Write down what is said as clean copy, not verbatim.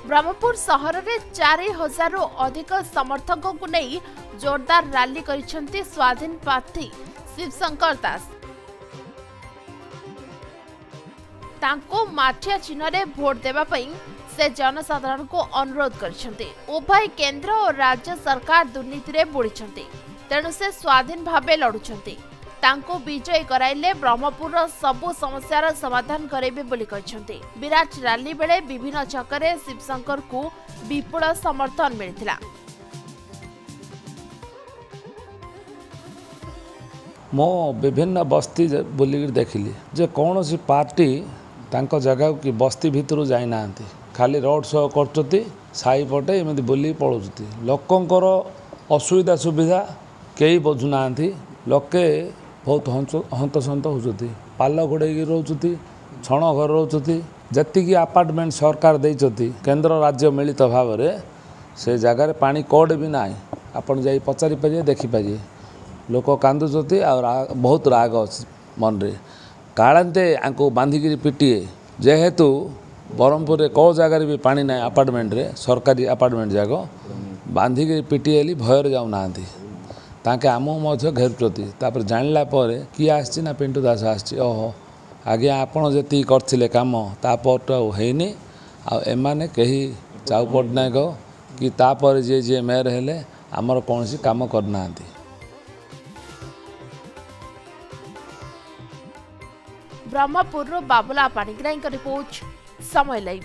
ब्रह्मपुर सहर में 4000 रु अधिक समर्थकों को नहीं जोरदार रैली करिसेंती स्वाधीन प्रार्थी शिवशंकर दास। तांको माठिया चिन्ह रे भोट देबा पई से जनसाधारण को अनुरोध करिसेंती। उभय केंद्र और राज्य सरकार दुर्नीति रे बुड़ीछंती, तेणु से स्वाधीन भावे लड़ुछंती। तांको विजयी कराइले ब्रह्मपुर सबु समस्यार समाधान करेबे बोली कहिसेंती। विराट रैली बेले विभिन्न छकरे शिवशंकर को विपुल समर्थन मिलिथिला। मो विभिन्न बस्ती बुलिक देखिली जे कौन सी पार्टी तांको जगह की बस्ती भितर जाई नांती, खाली रोड शो करचती, साई पटे एमती बुली पळुचती। लोकंकर असुविधा सुविधा कई बुझु नांती। लोके बहुत हंतसंत होती, पाल घोड़े रोचती, छण घर रोचती। जतिकि अपार्टमेंट सरकार देइचती केंद्र राज्य मिलित भाव में से जगार पानी कोड भी ना आपन जाई पचारि पारे देखि पारे। लोक कांदुचती और बहुत राग अच्छी मन रे काढ़ते आंको बांधिकी पिटिए। जेहेतु ब्रह्मपुर रे कौ जगार भी पानी ना अपार्टमेंट रे सरकारी अपार्टमेंट जाक बांधिकी पिटिए भयर जाऊ नांती। ताके आम घेरुचती। तापर जानला किए आसी ना पिंटू दास आसी। ओहो आज्ञा आपण जी करथिले काम तापट हैनी आने कही चाऊ पट्टनायक कि तापर जे जे मेयर हेले आमर कौन सी काम करना। ब्रह्मपुर बाबुला पाणिग्राही रिपोर्ट, समय लाइव।